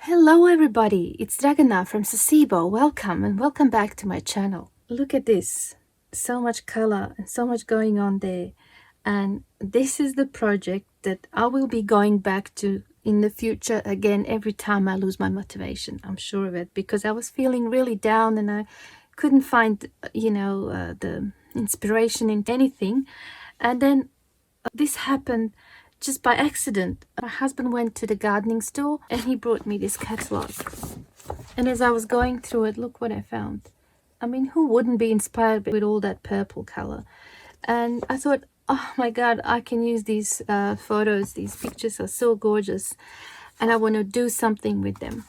Hello everybody, it's Dragana from Saacibo. Welcome and welcome back to my channel. Look at this, so much color and so much going on there. And this is the project that I will be going back to in the future again every time I lose my motivation. I'm sure of it, because I was feeling really down and I couldn't find, the inspiration in anything. And then this happened just by accident. My husband went to the gardening store and he brought me this catalogue. And as I was going through it, look what I found. I mean, who wouldn't be inspired with all that purple color? And I thought, oh my God, I can use these photos. These pictures are so gorgeous. And I want to do something with them.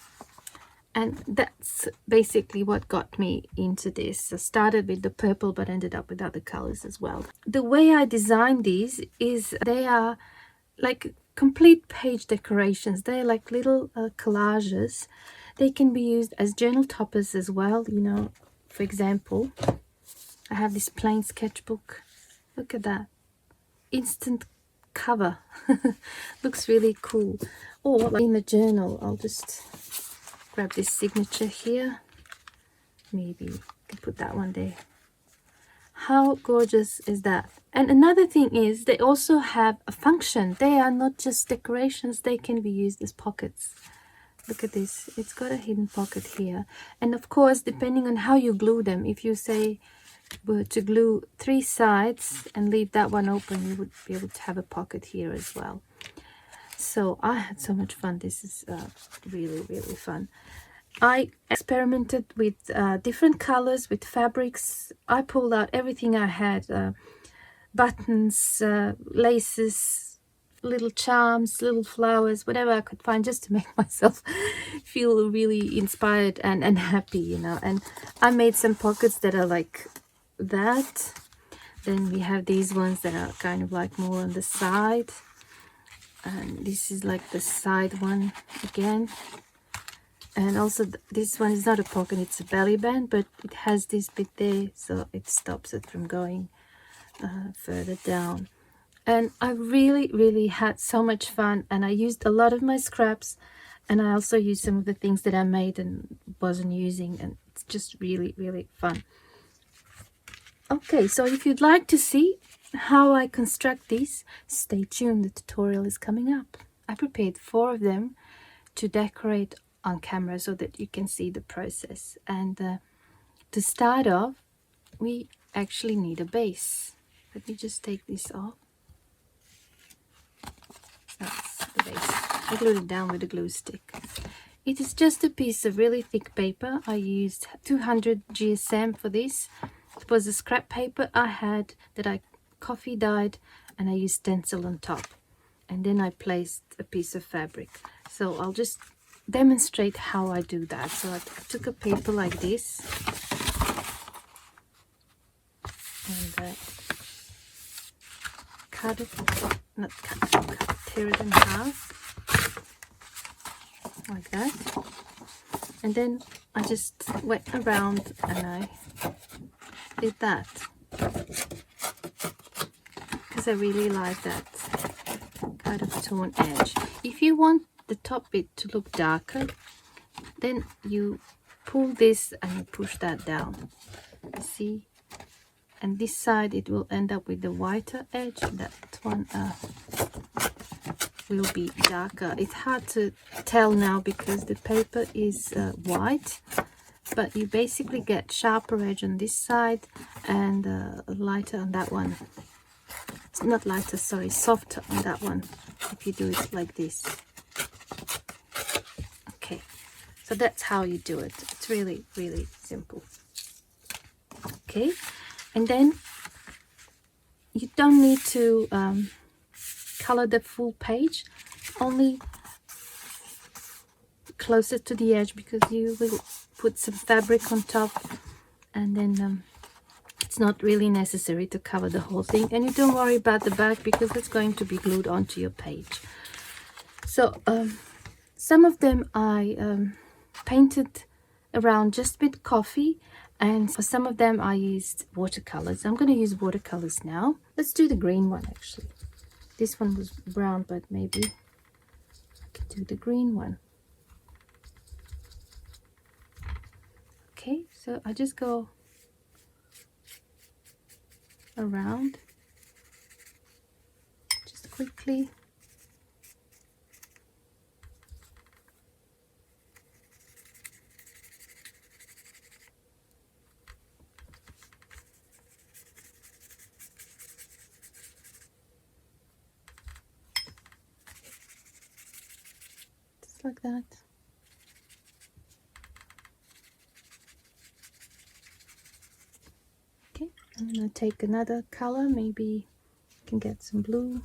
And that's basically what got me into this. I started with the purple, but ended up with other colors as well. The way I designed these is they are like complete page decorations. They're like little collages. They can be used as journal toppers as well. For example, I have this plain sketchbook. Look at that. Instant cover. Looks really cool. Or like in a journal, I'll just grab this signature here. Maybe I can put that one there. How gorgeous is that? And another thing is they also have a function. They are not just decorations, they can be used as pockets. Look at this, it's got a hidden pocket here. And of course, depending on how you glue them, if you say were to glue 3 sides and leave that one open, you would be able to have a pocket here as well. So I had so much fun. This is really, really fun. I experimented with different colors, with fabrics. I pulled out everything I had, buttons, laces, little charms, little flowers, whatever I could find, just to make myself feel really inspired and happy, And I made some pockets that are like that. Then we have these ones that are kind of like more on the side. And this is like the side one again. And also this one is not a pocket, it's a belly band, but it has this bit there, so it stops it from going further down. And I really, really had so much fun, and I used a lot of my scraps, and I also used some of the things that I made and wasn't using, and it's just really, really fun. Okay, so if you'd like to see how I construct these, stay tuned, the tutorial is coming up. I prepared 4 of them to decorate on camera so that you can see the process. And to start off, we actually need a base. Let me just take this off. That's the base. I glued it down with a glue stick. It is just a piece of really thick paper. I used 200 GSM for this. It was a scrap paper I had that I coffee dyed, and I used stencil on top. And then I placed a piece of fabric. So I'll just demonstrate how I do that. So I took a paper like this and tear it in half like that, and then I just went around and I did that because I really like that kind of torn edge. If you want the top bit to look darker, then you pull this and you push that down, you see, and this side it will end up with the whiter edge. That one will be darker. It's hard to tell now because the paper is white, but you basically get sharper edge on this side and lighter on that one. It's not lighter, sorry, softer on that one if you do it like this. Okay, so that's how you do it. It's really, really simple. Okay, and then you don't need to color the full page, only closer to the edge, because you will put some fabric on top, and then it's not really necessary to cover the whole thing. And you don't worry about the back because it's going to be glued onto your page. So some of them I painted around just with coffee, and for some of them I used watercolors. I'm going to use watercolors now. Let's do the green one actually. This one was brown, but maybe I can do the green one. Okay, so I just go around just quickly. Just like that. Okay, I'm gonna take another color, maybe I can get some blue.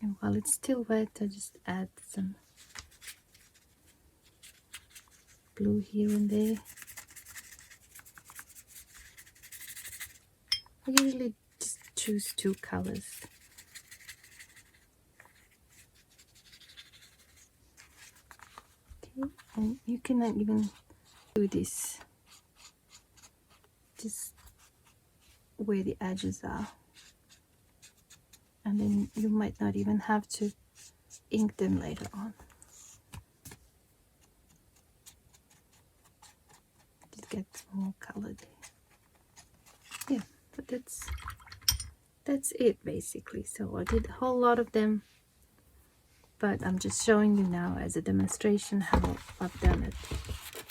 And while it's still wet, I just add some blue here and there. I usually just choose 2 colors. Okay, and you can even do this just where the edges are, and then you might not even have to ink them later on. Just get more color there. Yeah, but that's it basically. So I did a whole lot of them, but I'm just showing you now as a demonstration how I've done it.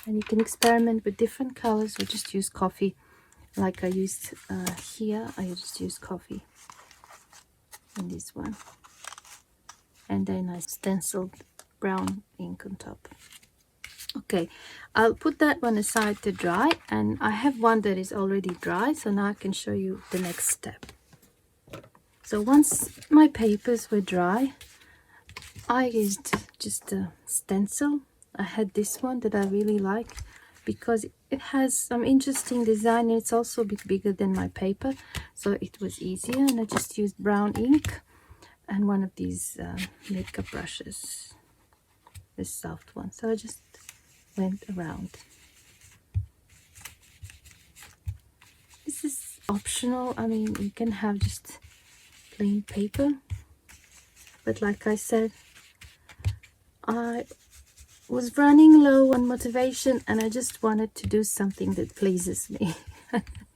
And you can experiment with different colors or just use coffee like I used here. I just use coffee in this one, and then I stenciled brown ink on top. Okay, I'll put that one aside to dry, and I have one that is already dry, so now I can show you the next step. So once my papers were dry, I used just a stencil. I had this one that I really like because it has some interesting design, and it's also a bit bigger than my paper, so it was easier. And I just used brown ink and one of these makeup brushes, this soft one. So I just went around. This is optional. I mean, you can have just plain paper, but like I said, I was running low on motivation and I just wanted to do something that pleases me.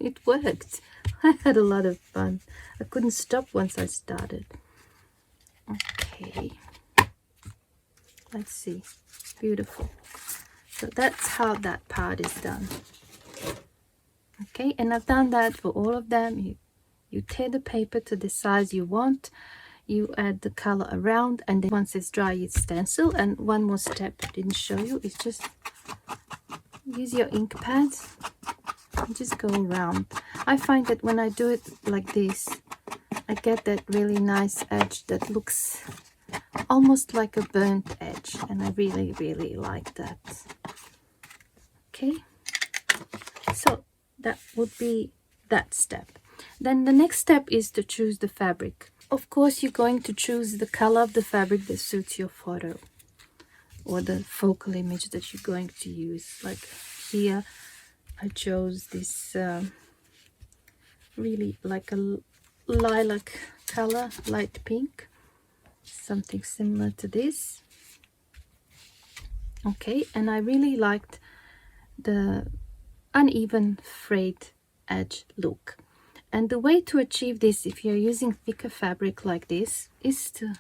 It worked. I had a lot of fun. I couldn't stop once I started. Okay, let's see. Beautiful. So that's how that part is done. Okay, and I've done that for all of them. You tear the paper to the size you want, you add the color around, and then once it's dry, you stencil. And one more step I didn't show you is just use your ink pad and just go around. I find that when I do it like this, I get that really nice edge that looks almost like a burnt edge, and I really, really like that. Okay, so that would be that step. Then the next step is to choose the fabric. Of course, you're going to choose the color of the fabric that suits your photo or the focal image that you're going to use. Like here, I chose this really like a lilac color, light pink, something similar to this. Okay, and I really liked the uneven frayed edge look. And the way to achieve this, if you're using thicker fabric like this, is to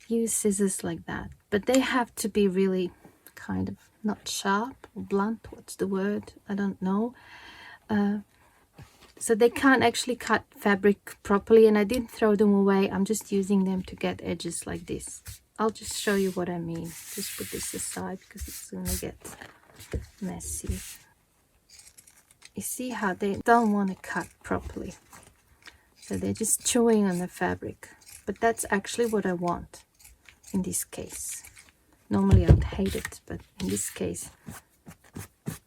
use scissors like that. But they have to be really kind of not sharp or blunt. What's the word? I don't know. So they can't actually cut fabric properly, and I didn't throw them away. I'm just using them to get edges like this. I'll just show you what I mean. Just put this aside because it's going to get messy. You see how they don't want to cut properly, so they're just chewing on the fabric. But that's actually what I want in this case. Normally I would hate it, but in this case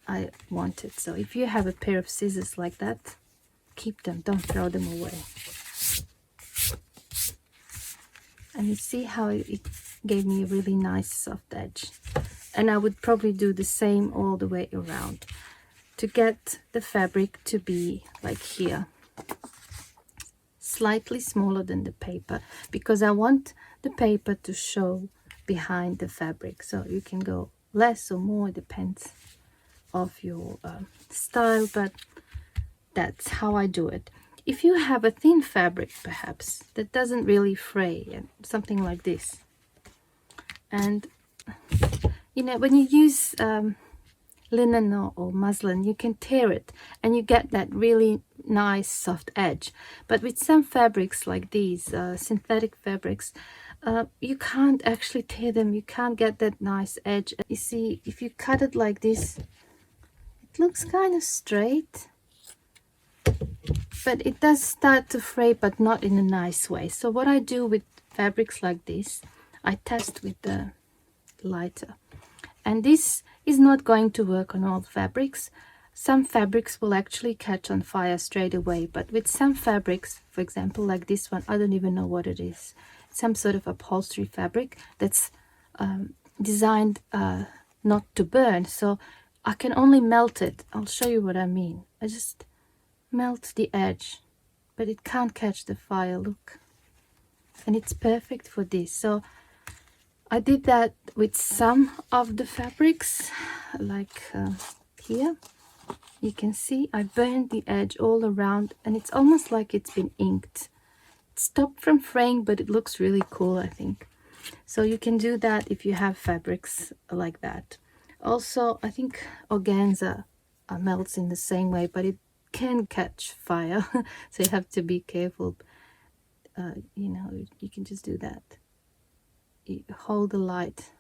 I want it. So if you have a pair of scissors like that, keep them, don't throw them away. And you see how it gave me a really nice soft edge. And I would probably do the same all the way around to get the fabric to be like here, slightly smaller than the paper, because I want the paper to show behind the fabric. So you can go less or more, depends of your style, but that's how I do it. If you have a thin fabric perhaps that doesn't really fray, and something like this, and you know, when you use linen or muslin, you can tear it and you get that really nice soft edge. But with some fabrics like these synthetic fabrics, you can't actually tear them, you can't get that nice edge. You see, if you cut it like this, it looks kind of straight, but it does start to fray, but not in a nice way. So what I do with fabrics like this, I test with the lighter. And this is not going to work on all fabrics. Some fabrics will actually catch on fire straight away, but with some fabrics, for example like this one, I don't even know what it is, some sort of upholstery fabric that's designed not to burn, so I can only melt it. I'll show you what I mean. I just melt the edge, but it can't catch the fire, look, and it's perfect for this. So I did that with some of the fabrics, like here you can see I burned the edge all around, and it's almost like it's been inked. It stopped from fraying, but it looks really cool, I think. So you can do that if you have fabrics like that. Also, I think organza melts in the same way, but it can catch fire, so you have to be careful. You know, you can just do that. You hold the light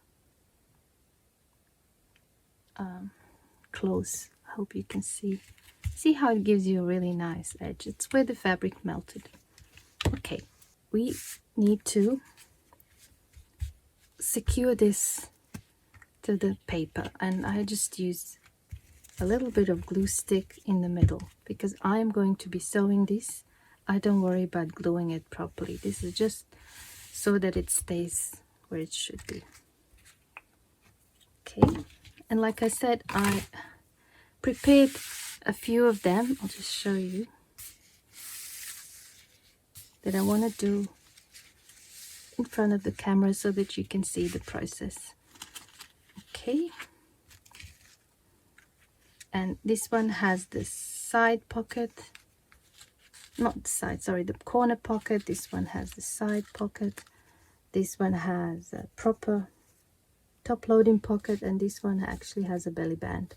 close. I hope you can see how it gives you a really nice edge. It's where the fabric melted. Okay, we need to secure this to the paper, and I just use a little bit of glue stick in the middle because I'm going to be sewing this. I don't worry about gluing it properly. This is just so that it stays where it should be. Okay, and like I said, I prepared a few of them. I'll just show you that I want to do in front of the camera so that you can see the process. Okay, and this one has the side pocket, not the side, sorry, the corner pocket. This one has the side pocket. This one has a proper top loading pocket, and this one actually has a belly band.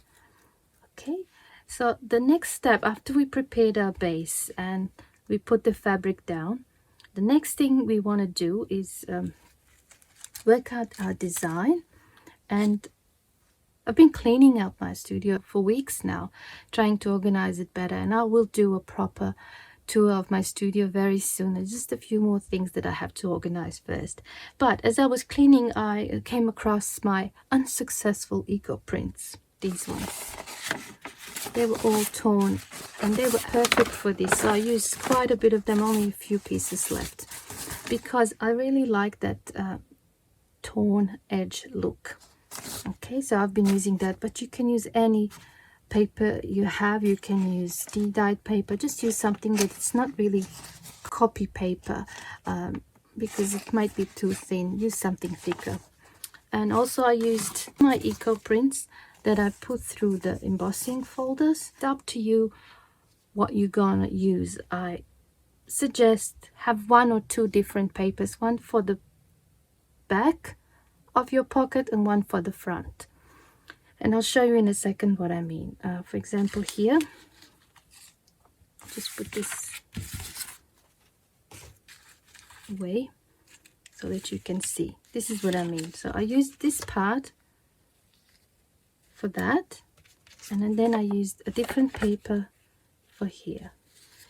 Okay, so the next step after we prepared our base and we put the fabric down, the next thing we want to do is work out our design. And I've been cleaning out my studio for weeks now, trying to organize it better, and I will do a proper tour of my studio very soon. There's just a few more things that I have to organize first. But as I was cleaning, I came across my unsuccessful eco prints. These ones, they were all torn and they were perfect for this, so I used quite a bit of them, only a few pieces left, because I really like that torn edge look. Okay, so I've been using that, but you can use any paper you have. You can use tea-dyed paper. Just use something that it's not really copy paper, because it might be too thin. Use something thicker. And also I used my eco prints that I put through the embossing folders. It's up to you what you're gonna use. I suggest have 1 or 2 different papers, one for the back of your pocket and one for the front. And I'll show you in a second what I mean. For example, here, just put this away so that you can see. This is what I mean. So I used this part for that, and then I used a different paper for here.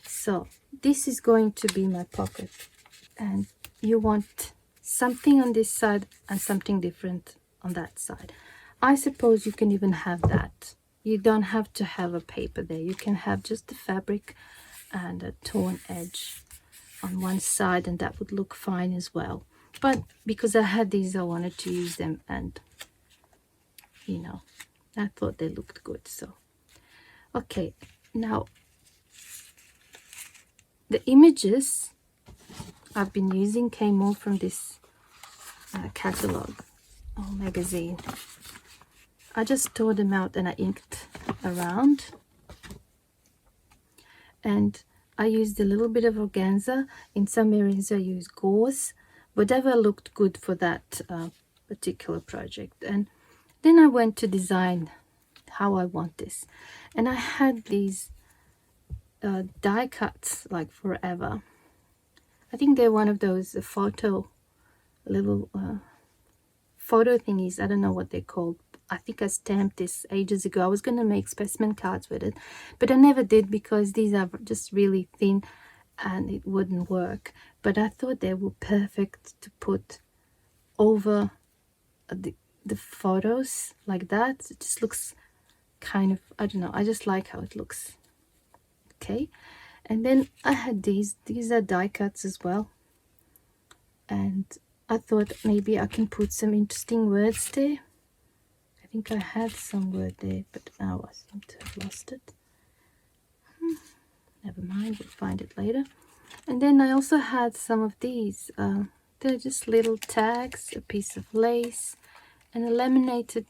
So this is going to be my pocket, and you want something on this side and something different on that side. I suppose you can even have that. You don't have to have a paper there. You can have just the fabric and a torn edge on one side, and that would look fine as well. But because I had these, I wanted to use them, and you know, I thought they looked good. So okay, now the images I've been using came all from this catalogue or magazine. I just tore them out and I inked around. And I used a little bit of organza. In some areas I used gauze, whatever looked good for that particular project. And then I went to design how I want this, and I had these die cuts like forever. I think they're one of those little photo thingies. I don't know what they're called. I think I stamped this ages ago. I was going to make specimen cards with it, but I never did because these are just really thin and it wouldn't work. But I thought they were perfect to put over the photos like that. It just looks kind of, I don't know, I just like how it looks. Okay, and then I had these are die cuts as well, and I thought maybe I can put some interesting words there. I think I had some word there, but now I seem to have lost it. Never mind, we'll find it later. And then I also had some of these. They're just little tags, a piece of lace, and a laminated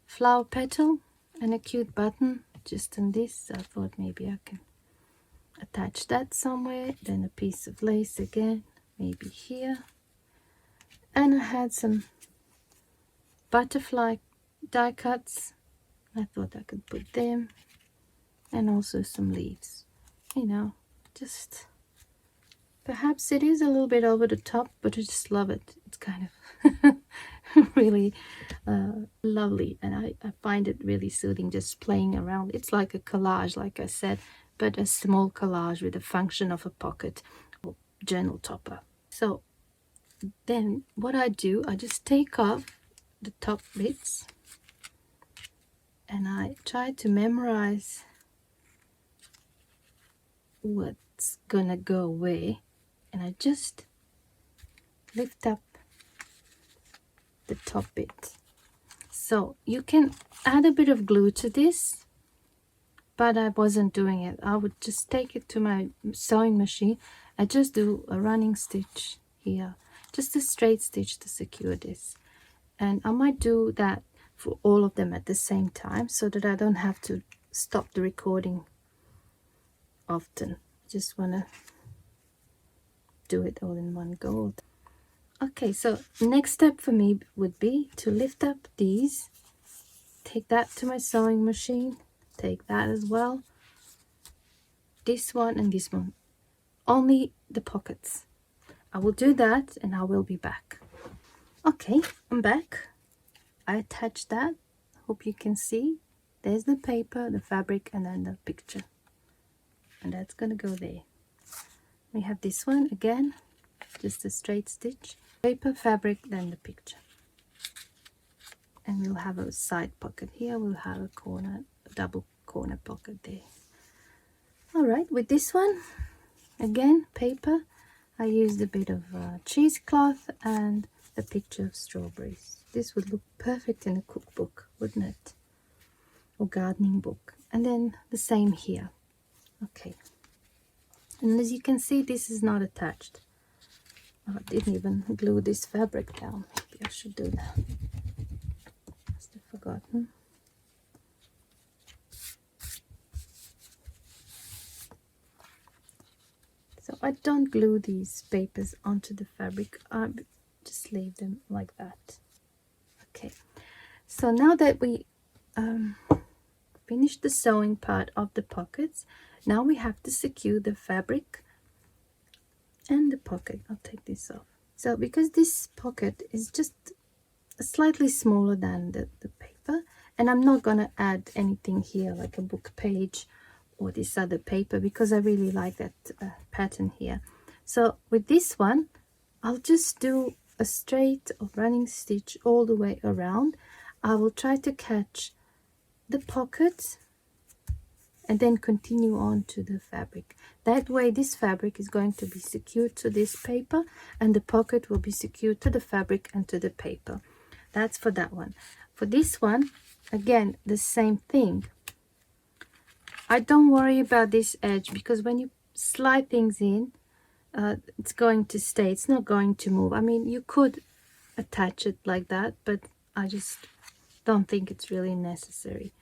flower petal, and a cute button just on this. I thought maybe I can attach that somewhere. Then a piece of lace again, maybe here. And I had some butterfly die cuts. I thought I could put them, and also some leaves. You know, just perhaps it is a little bit over the top, but I just love it. It's kind of really lovely, and I find it really soothing just playing around. It's like a collage, like I said, but a small collage with the function of a pocket or journal topper. So then what I do, I just take off the top bits and I try to memorize what's gonna go where, and I just lift up the top bit. So you can add a bit of glue to this, but I wasn't doing it. I would just take it to my sewing machine. I just do a running stitch here, just a straight stitch to secure this, and I might do that for all of them at the same time so that I don't have to stop the recording often. I just want to do it all in one go. Okay, so next step for me would be to lift up these, take that to my sewing machine, take that as well, this one and this one, only the pockets. I will do that and I will be back. Okay, I'm back. I attached that. Hope you can see. There's the paper, the fabric, and then the picture, and that's gonna go there. We have this one again, just a straight stitch, paper, fabric, then the picture, and we'll have a side pocket here. We'll have a corner, a double corner pocket there. All right, with this one again, paper, I used a bit of cheesecloth and a picture of strawberries. This would look perfect in a cookbook, wouldn't it, or gardening book. And then the same here. Okay, and as you can see, this is not attached. I didn't even glue this fabric down. Maybe I should do that. Must have forgotten. So I don't glue these papers onto the fabric. I just leave them like that. Okay, so now that we finished the sewing part of the pockets, now we have to secure the fabric and the pocket. I'll take this off. So because this pocket is just slightly smaller than the paper, and I'm not going to add anything here like a book page or this other paper because I really like that pattern here. So with this one, I'll just do a straight or running stitch all the way around. I will try to catch the pocket and then continue on to the fabric. That way this fabric is going to be secured to this paper and the pocket will be secured to the fabric and to the paper. That's for that one. For this one, again, the same thing. I don't worry about this edge because when you slide things in, it's going to stay. It's not going to move. I mean, you could attach it like that, but I just don't think it's really necessary.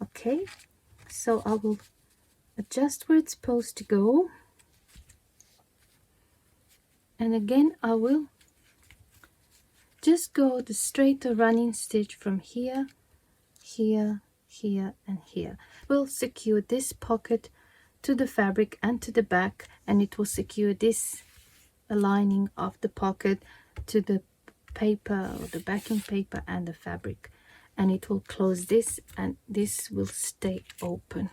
Okay, so I will adjust where it's supposed to go, and again I will just go the straight running stitch from here, here, here and here. We'll secure this pocket to the fabric and to the back, and it will secure this lining of the pocket to the paper or the backing paper and the fabric, and it will close this, and this will stay open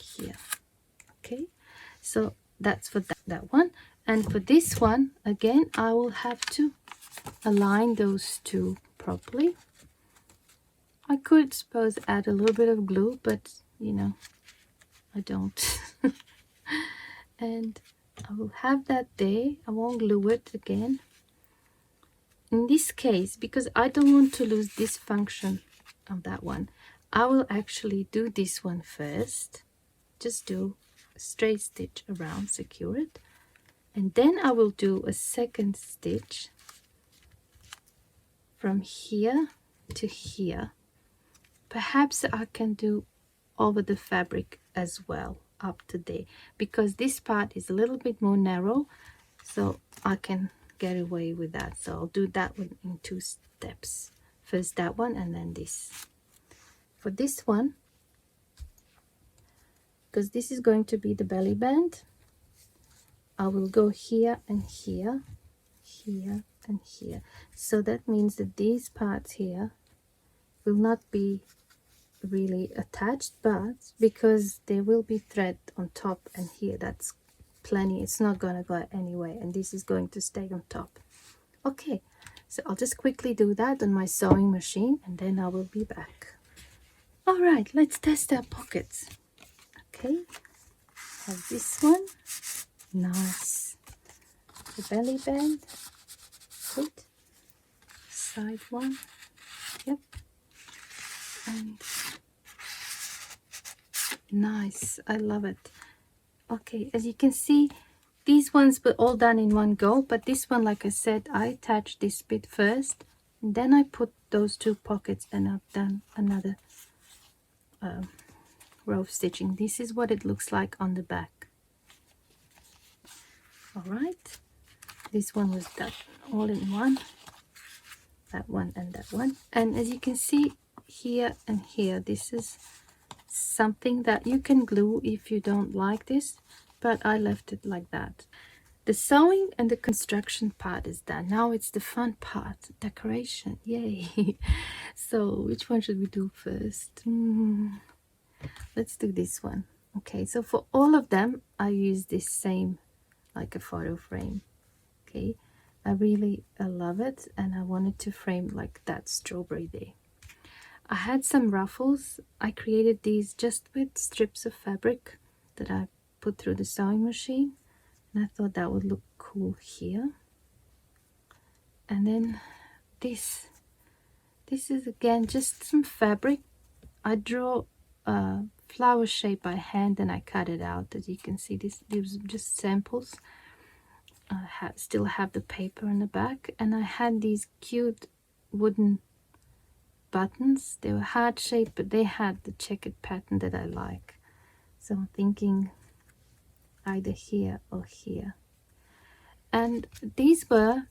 here. Okay, so that's for that one. And for this one, again, I will have to align those two properly. I could suppose add a little bit of glue, but you know, I don't. And I will have that there. I won't glue it again. In this case, because I don't want to lose this function of that one, I will actually do this one first. Just do a straight stitch around, secure it, and then I will do a second stitch from here to here. Perhaps I can do over the fabric as well up to there, because this part is a little bit more narrow, so I can get away with that. So I'll do that one in 2 steps. First that one and then this. For this one, because this is going to be the belly band, I will go here and here, here and here. So that means that these parts here will not be really attached, but because there will be thread on top and here, that's plenty. It's not going to go anywhere, and this is going to stay on top. Okay, so I'll just quickly do that on my sewing machine, and then I will be back. All right, let's test our pockets. Okay, have this one. Nice. The belly band. Good. Side one. Yep. And nice. I love it. Okay, as you can see, these ones were all done in one go, but this one, like I said, I attached this bit first, and then I put those 2 pockets, and I've done another row of stitching. This is what it looks like on the back. All right, this one was done all in one, that one and that one. And as you can see here and here, this is something that you can glue if you don't like this, but I left it like that. The sewing and the construction part is done. Now it's the fun part, decoration. Yay. So which one should we do first? Let's do this one. Okay, so for all of them I use this same, like a photo frame. Okay, I really love it, and I wanted to frame like that strawberry there. I had some ruffles. I created these just with strips of fabric that I put through the sewing machine, and I thought that would look cool here. And then this is again just some fabric. I draw a flower shape by hand and I cut it out. As you can see, these are just samples. I still have the paper in the back, and I had these cute wooden buttons. They were heart shaped, but they had the checkered pattern that I like, so I'm thinking either here or here. And these were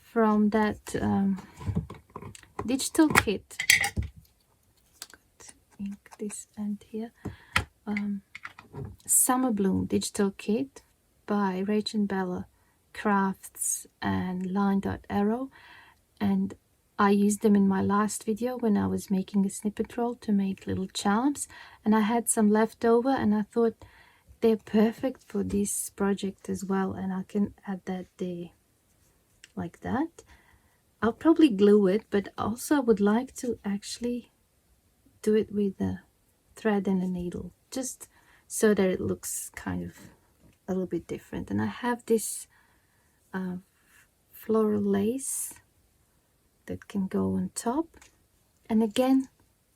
from that digital kit. Ink this end here. Summer Bloom digital kit by Rachel Bella Crafts and Line Dot Arrow, and I used them in my last video when I was making a snippet roll to make little charms, and I had some left over, and I thought they're perfect for this project as well, and I can add that there like that. I'll probably glue it, but also I would like to actually do it with a thread and a needle, just so that it looks kind of a little bit different. And I have this floral lace that can go on top, and again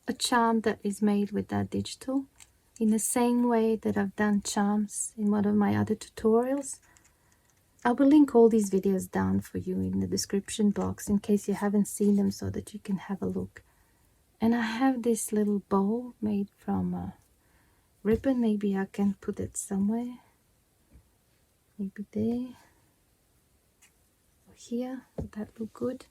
a charm that is made with that digital, in the same way that I've done charms in one of my other tutorials. I will link all these videos down for you in the description box in case you haven't seen them, so that you can have a look. And I have this little bowl made from ribbon. Maybe I can put it somewhere, maybe there or here. Would that look good?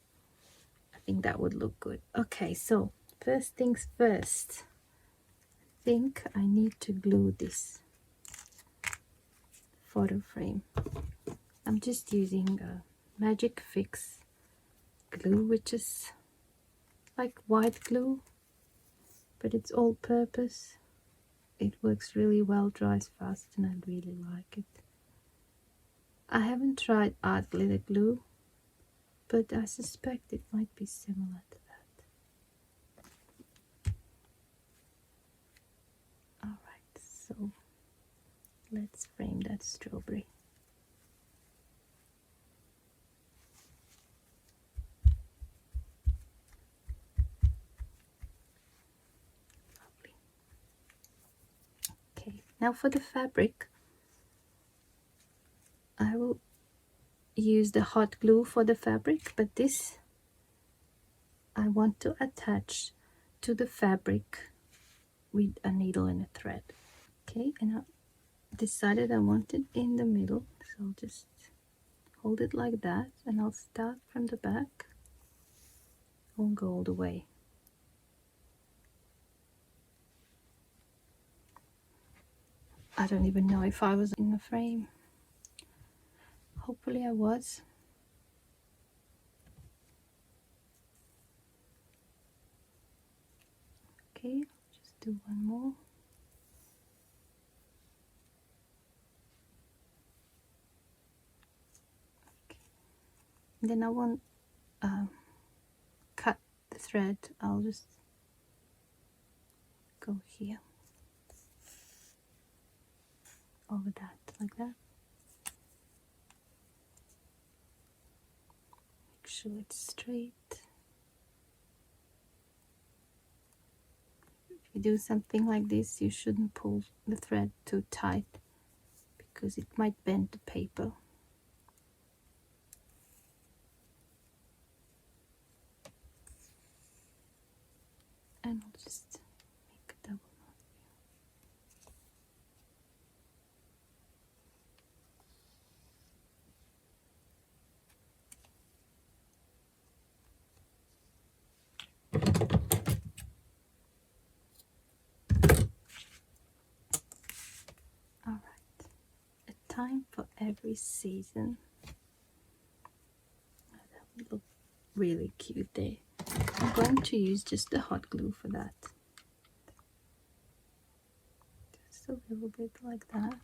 I think that would look good. Okay, so first things first, I think I need to glue this photo frame. I'm just using a Magic Fix glue, which is like white glue, but it's all purpose. It works really well, dries fast, and I really like it. I haven't tried art glitter glue, but I suspect it might be similar to that. Alright, so let's frame that strawberry. Lovely. Okay, now for the fabric, I will use the hot glue for the fabric, but this I want to attach to the fabric with a needle and a thread. Okay, and I decided I want it in the middle, so I'll just hold it like that, and I'll start from the back. I won't go all the way. I don't even know if I was in the frame. Hopefully I was. Okay, just do one more. Okay. And then I won't cut the thread. I'll just go here over that, like that. Make sure it's straight. If you do something like this, you shouldn't pull the thread too tight because it might bend the paper. And I'll just make a double knot. All right, a time for every season. That would look really cute there. I'm going to use just the hot glue for that. Just a little bit like that.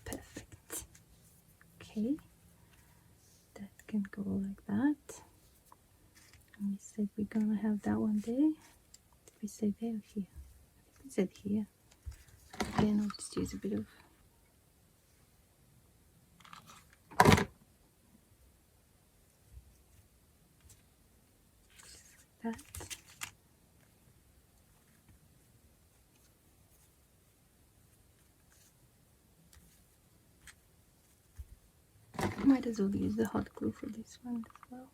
Perfect. Okay, that can go like that. And we said we're gonna have that one there. Did we say there or here? I think we said here. Again, I'll just use a bit of that. Might as well use the hot glue for this one as well.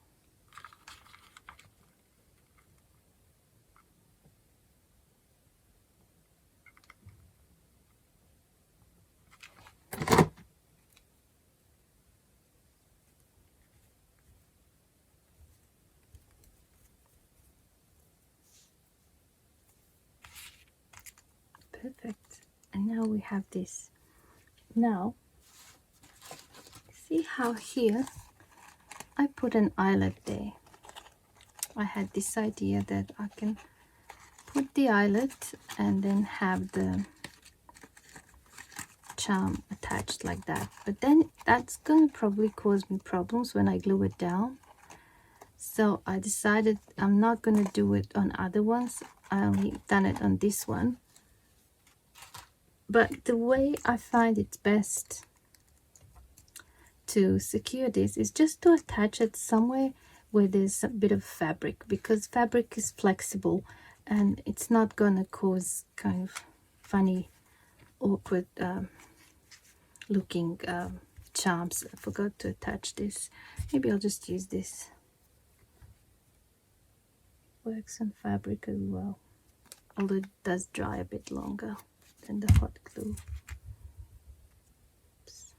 Perfect. And now we have this. Now, see how here I put an eyelet there. I had this idea that I can put the eyelet and then have the charm attached like that, but then that's gonna probably cause me problems when I glue it down. So I decided I'm not gonna do it on other ones. I only done it on this one. But the way I find it's best to secure this is just to attach it somewhere where there's a bit of fabric, because fabric is flexible and it's not gonna cause kind of funny, awkward looking charms. I forgot to attach this. Maybe I'll just use this. Works on fabric as well, although it does dry a bit longer than the hot glue. Oops.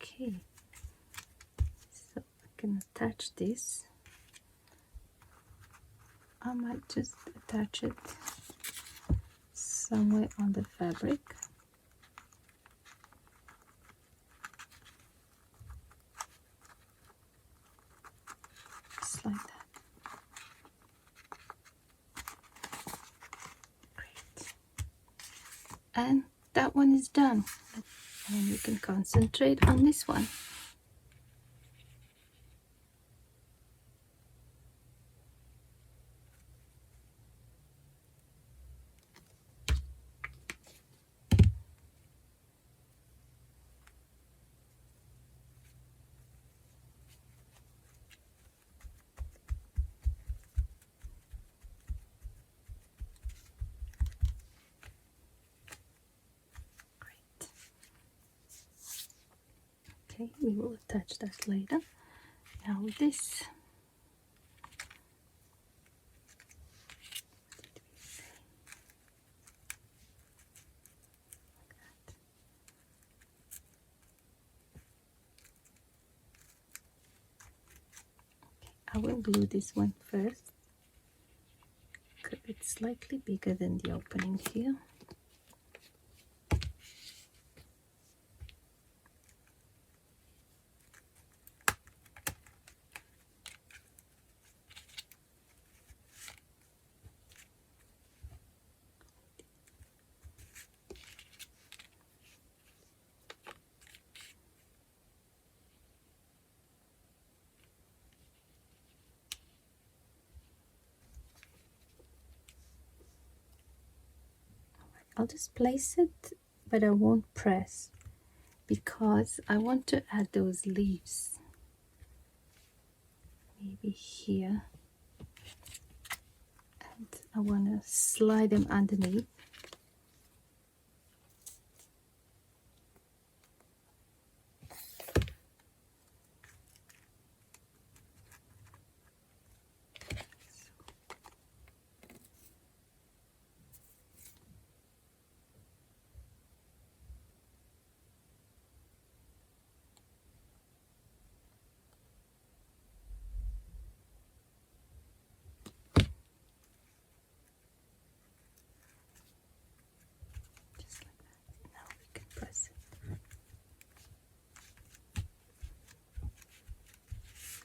Okay, so I can attach this. I might just attach it somewhere on the fabric. Just like that. Great. And that one is done. And we can concentrate on this one. Okay, we will attach that later. Now with this, I will glue this one first. It's slightly bigger than the opening here. I'll just place it, but I won't press because I want to add those leaves. Maybe here. And I want to slide them underneath.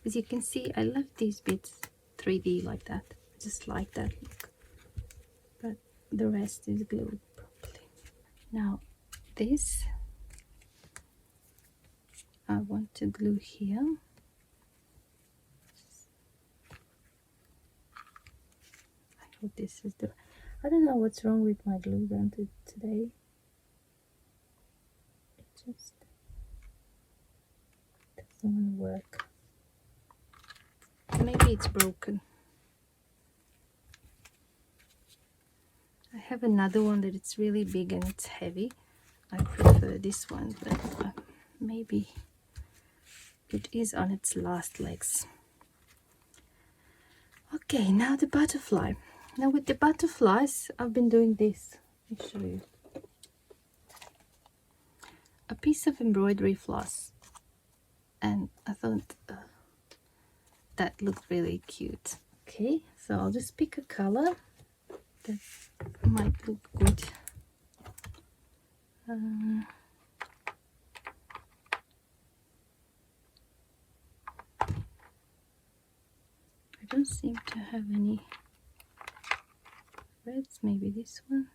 As you can see, I left these bits 3D like that. I just like that look. But the rest is glued properly. Now this, I want to glue here. I hope this is the... I don't know what's wrong with my glue gun today. It just doesn't want to work. Maybe it's broken. I have another one that it's really big and it's heavy. I prefer this one, but maybe it is on its last legs. Okay, now the butterfly. Now with the butterflies, I've been doing this. Let me show you. A piece of embroidery floss. And I thought that looked really cute. Okay, so I'll just pick a color that might look good. I don't seem to have any reds. Maybe this one.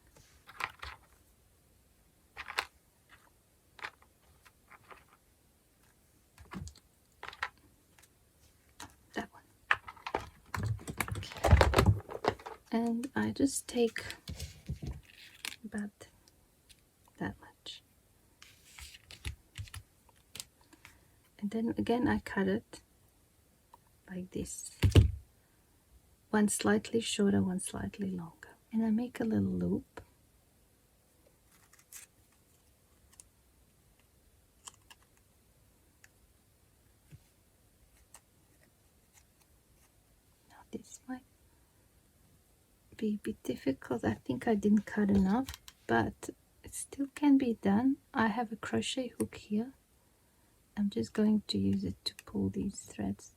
That one. Okay. And I just take about that much. And then again I cut it like this, one slightly shorter, one slightly longer, and I make a little loop. Now this might be a bit difficult. I think I didn't cut enough, but it still can be done. I have a crochet hook here. I'm just going to use it to pull these threads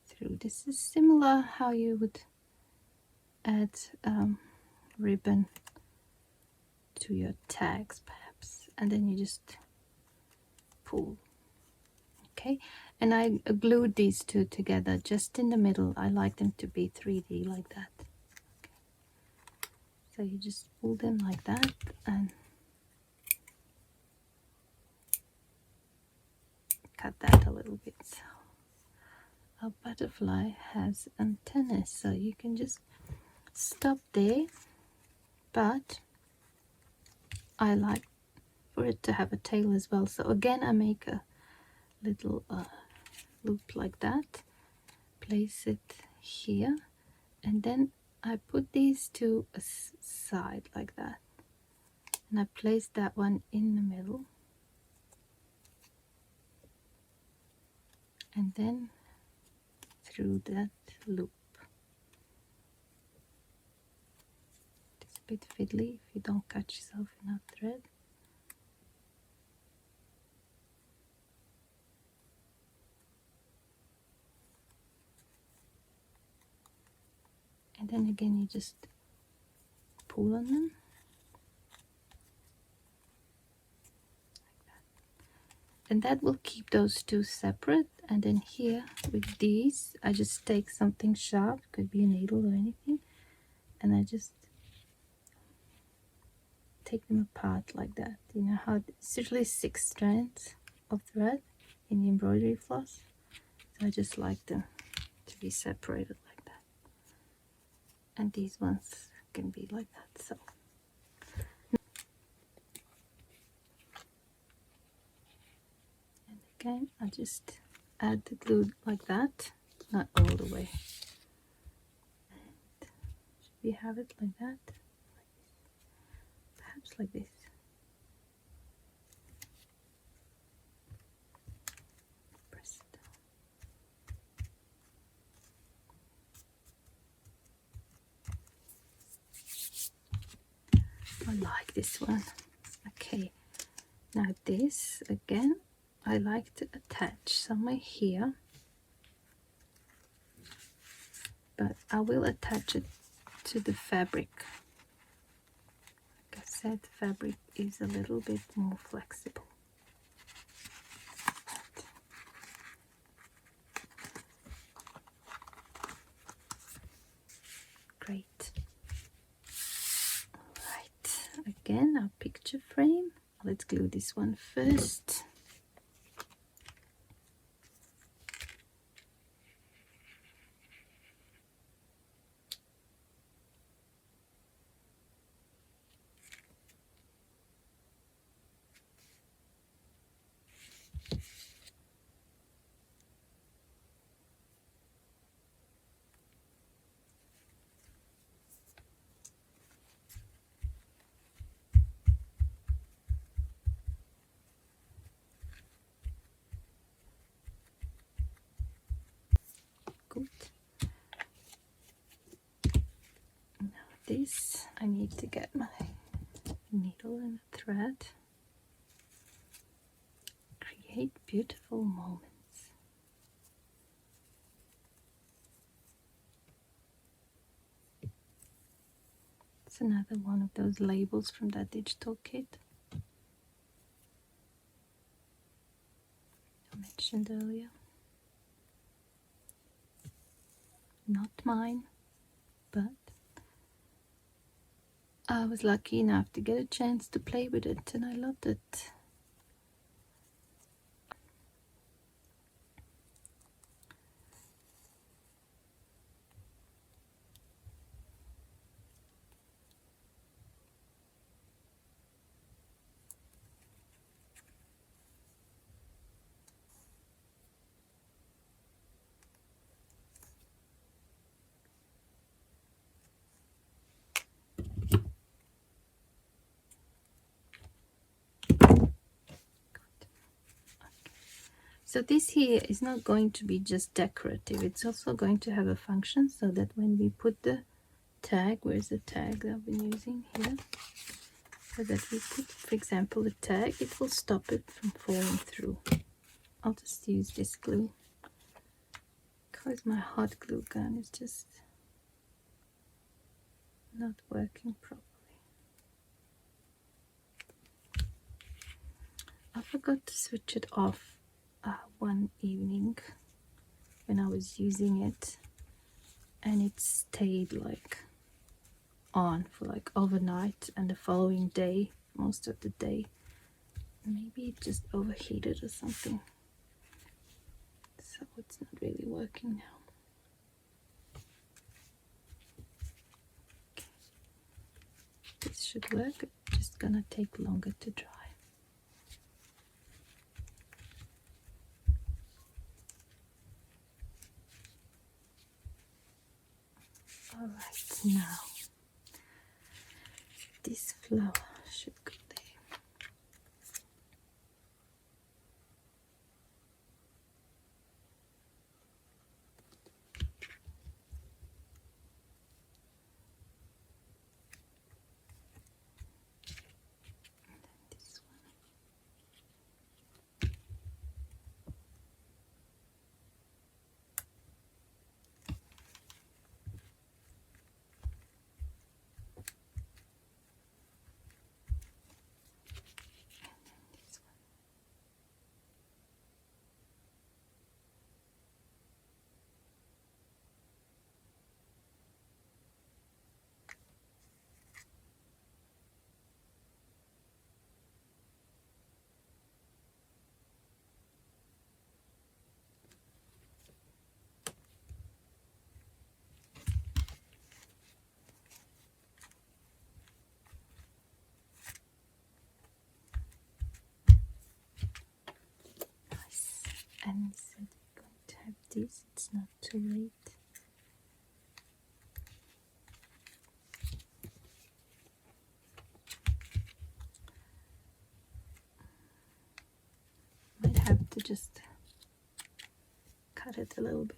through. This is similar how you would add ribbon to your tags perhaps, and then you just pull. Okay, and I glued these two together just in the middle. I like them to be 3D like that. Okay. So you just pull them like that and cut that a little bit. So our butterfly has antennas, so you can just stop there, but I like for it to have a tail as well. So again I make a little loop like that, place it here, and then I put these to a side like that, and I place that one in the middle, and then through that loop. It's a bit fiddly if you don't cut yourself enough thread. And then again you just pull on them like that. And that will keep those two separate. And then here with these I just take something sharp, could be a needle or anything, and I just take them apart like that. You know how it's usually 6 strands of thread in the embroidery floss, so I just like them to be separated like that, and these ones can be like that. So and again I just add the glue like that, not all the way, and we have it like that, perhaps like this. Press it down. I like this one. Okay, now this again I like to attach somewhere here, but I will attach it to the fabric. Like I said, fabric is a little bit more flexible. Great. Alright, again our picture frame. Let's glue this one first. Good. Now this, I need to get my needle and thread. Create beautiful moments. It's another one of those labels from that digital kit I mentioned earlier. Not mine, but I was lucky enough to get a chance to play with it, and I loved it. So this here is not going to be just decorative, it's also going to have a function, so that when we put the tag, where's the tag that I've been using here, so that we put, for example, a tag, it will stop it from falling through. I'll just use this glue because my hot glue gun is just not working properly. I forgot to switch it off one evening when I was using it, and it stayed like on for like overnight, and the following day, most of the day, maybe it just overheated or something, so it's not really working now. Okay. This should work, it's just gonna take longer to dry. All right, now this flower should go there. This one. This one. Nice. And we said we're going to have this, it's not too late. Might have to just cut it a little bit.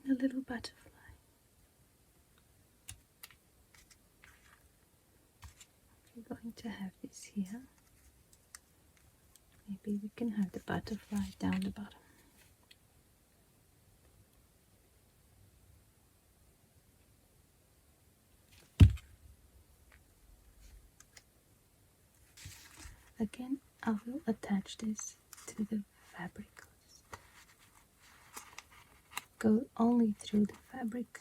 A little butterfly. We're going to have this here. Maybe we can have the butterfly down the bottom. Again, I will attach this to the fabric. Go only through the fabric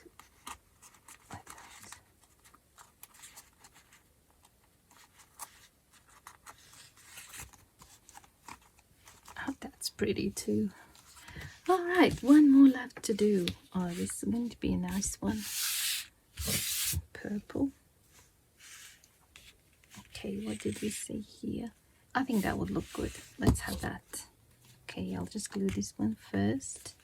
like that. Oh, that's pretty too. All right, one more left to do. Oh, this is going to be a nice one. Purple. Okay, what did we say here? I think that would look good. Let's have that. Okay, I'll just glue this one first.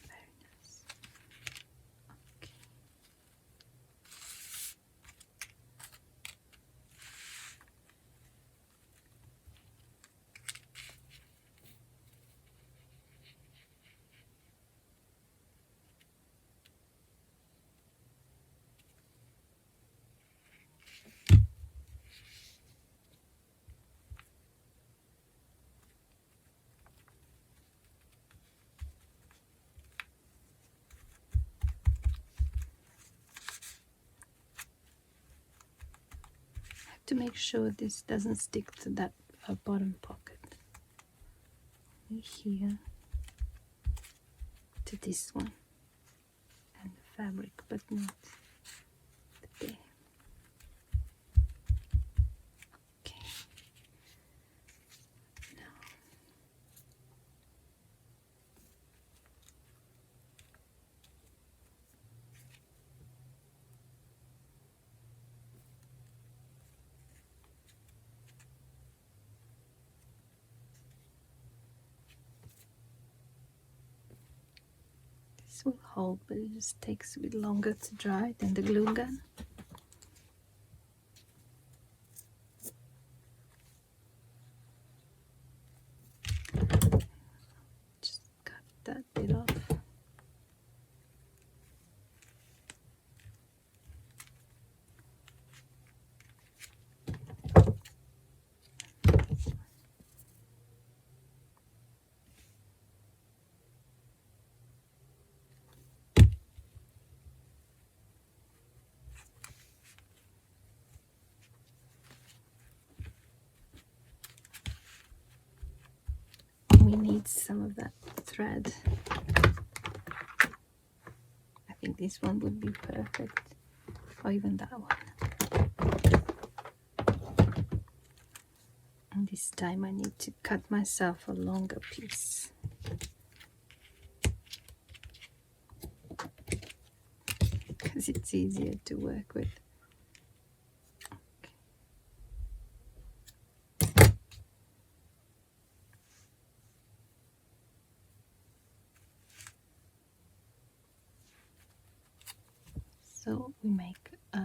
Very nice. Okay. to make sure this doesn't stick to that bottom pocket. Here to this one and the fabric, but not there. Okay. Now this will hold, but it just takes a bit longer to dry than the glue gun. Just cut that bit off. We need some of that thread. I think this one would be perfect, or even that one. And this time I need to cut myself a longer piece. Because it's easier to work with. So we make a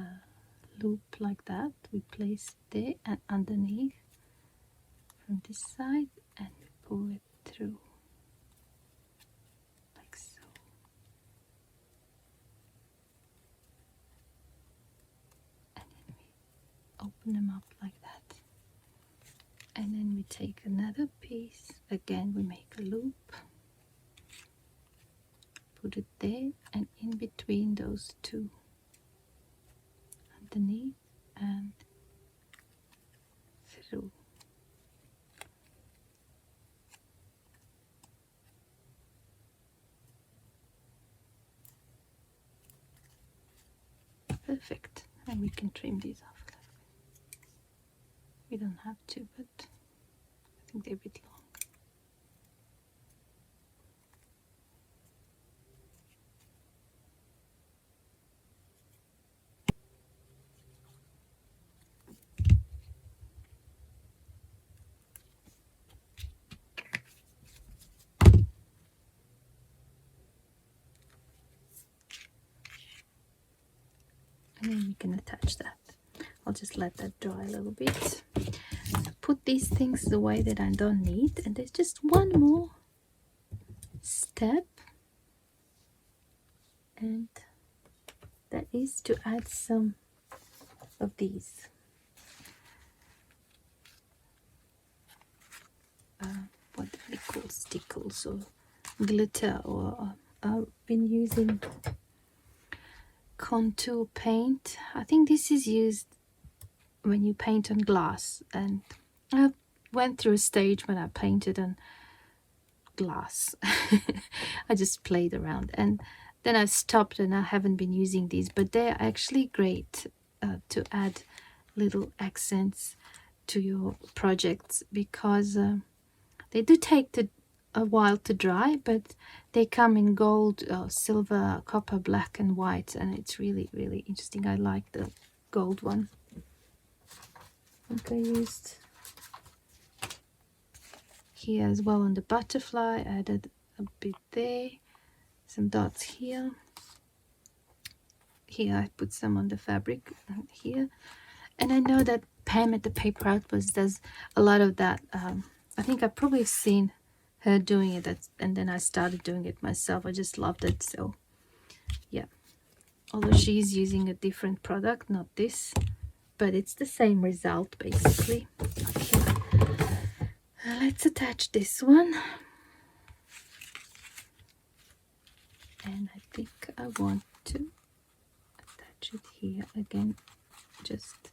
loop like that, we place it there and underneath from this side, and we pull it through like so. And then we open them up like that. And then we take another piece, again we make a loop, put it there and in between those two, underneath and through. Perfect. And we can trim these off a little bit. We don't have to, but I think they're a bit long. And then we can attach that. I'll just let that dry a little bit. Put these things the way that I don't need, and there's just one more step, and that is to add some of these what do they call, stickles or glitter, or I've been using contour paint. I think this is used when you paint on glass, and I went through a stage when I painted on glass. I just played around, and then I stopped, and I haven't been using these, but they're actually great to add little accents to your projects, because they do take a while to dry, but they come in gold, silver, copper, black and white, and it's really, really interesting. I like the gold one. I think I used here as well on the butterfly, added a bit there, some dots here. Here I put some on the fabric here, and I know that Pam at the Paper Outpost does a lot of that. I think I've probably seen her doing it, and then I started doing it myself. I just loved it. So yeah, although she's using a different product, not this, but it's the same result basically. Okay, let's attach this one, and I think I want to attach it here again, just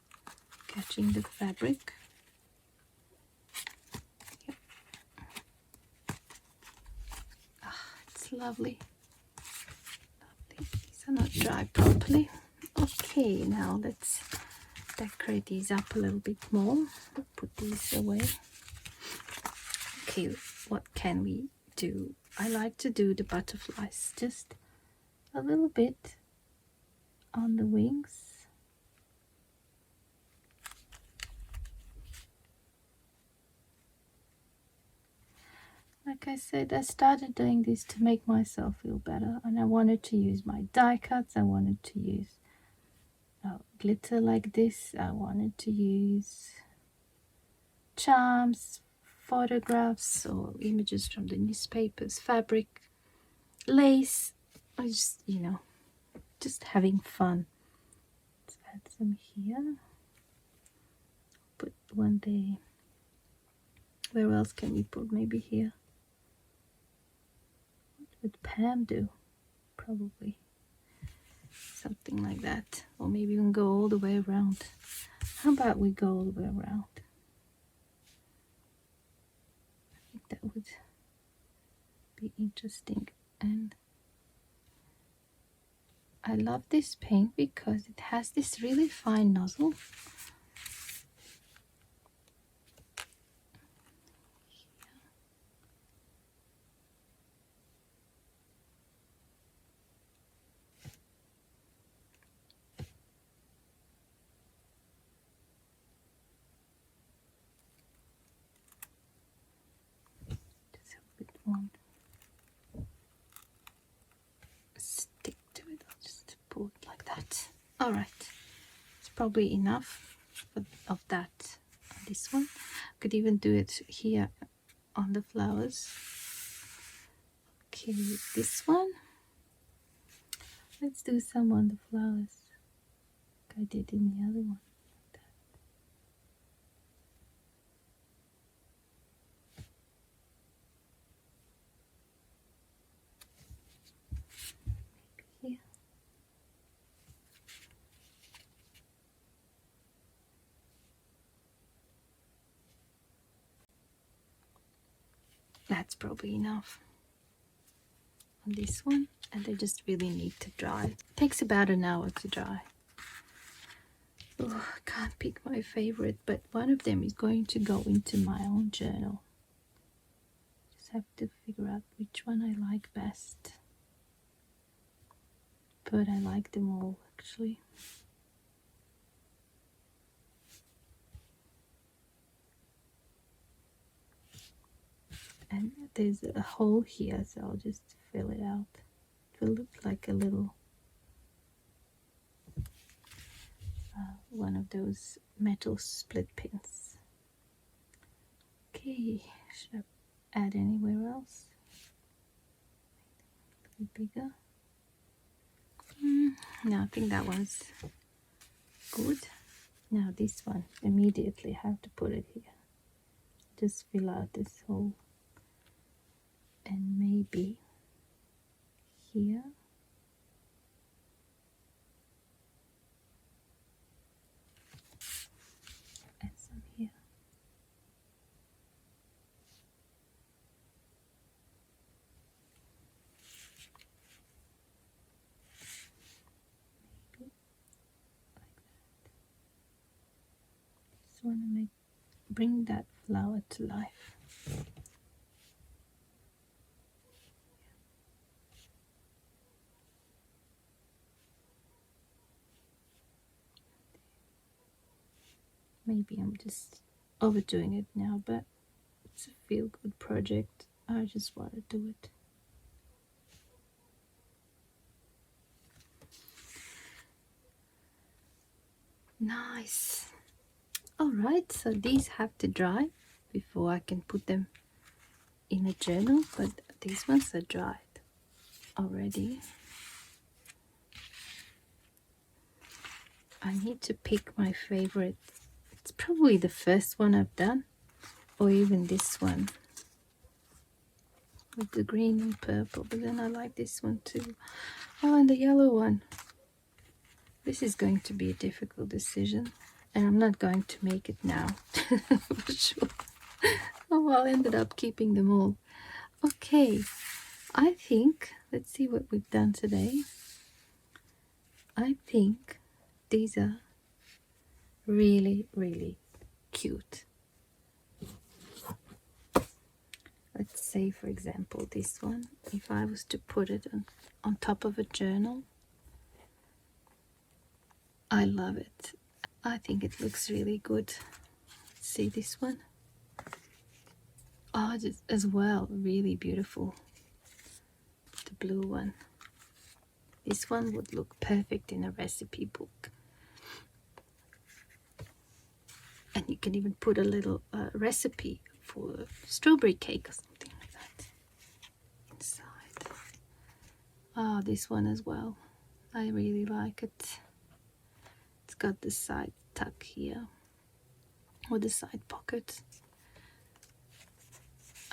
catching the fabric. Yep. Ah, it's lovely. Lovely. These are not dry properly. Okay, now let's decorate these up a little bit more. Put these away. Okay, what can we do? I like to do the butterflies, just a little bit on the wings. Like I said, I started doing this to make myself feel better, and I wanted to use my die cuts. I wanted to use glitter like this. I wanted to use charms, photographs or images from the newspapers, fabric, lace. I just, just having fun. Let's add some here. Put one there. Where else can we put? Maybe here. What would Pam do? Probably something like that. Or maybe we can go all the way around. How about we go all the way around? I think that would be interesting. And I love this paint because it has this really fine nozzle. Just a bit one. Stick to it. I'll just pull it like that. All right, it's probably enough of that on this one. Could even do it here on the flowers. Okay, this one. Let's do some on the flowers like I did in the other one. Like that. Maybe here. That's probably enough on this one, and they just really need to dry. It takes about an hour to dry. Oh, I can't pick my favorite, but one of them is going to go into my own journal. Just have to figure out which one I like best. But I like them all actually. And there's a hole here, so I'll just fill it out. It will look like a little one of those metal split pins. Okay, should I add anywhere else? A little bigger. No, I think that one's good. Now this one, immediately have to put it here. Just fill out this hole. And maybe here. And some here. Maybe like that. Just want to bring that flower to life. Maybe I'm just overdoing it now, but it's a feel-good project. I just want to do it. Nice. Alright, so these have to dry before I can put them in a journal, but these ones are dried already. I need to pick my favorite. It's probably the first one I've done, or even this one with the green and purple, but then I like this one too. Oh, and the yellow one. This is going to be a difficult decision. And I'm not going to make it now for sure. Oh, I ended up keeping them all. Okay, I think, let's see what we've done today. I think these are really, really cute. Let's say, for example, this one, if I was to put it on top of a journal, I love it. I think it looks really good. See this one? Oh, just as well, really beautiful. The blue one. This one would look perfect in a recipe book. And you can even put a little recipe for strawberry cake or something like that inside. Ah, this one as well. I really like it. It's got the side tuck here, or the side pocket.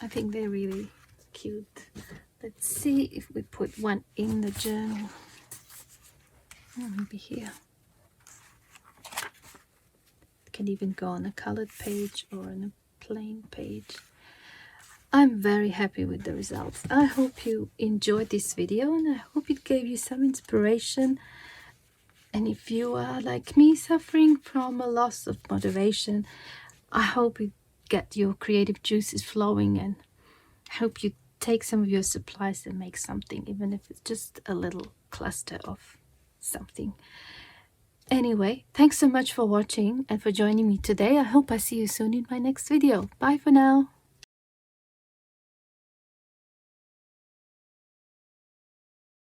I think they're really cute. Let's see if we put one in the journal. Maybe here. It can even go on a colored page or on a plain page. I'm very happy with the results. I hope you enjoyed this video, and I hope it gave you some inspiration. And if you are like me, suffering from a loss of motivation, I hope you get your creative juices flowing, and I hope you take some of your supplies and make something, even if it's just a little cluster of something. Anyway, thanks so much for watching and for joining me today. I hope I see you soon in my next video. Bye for now.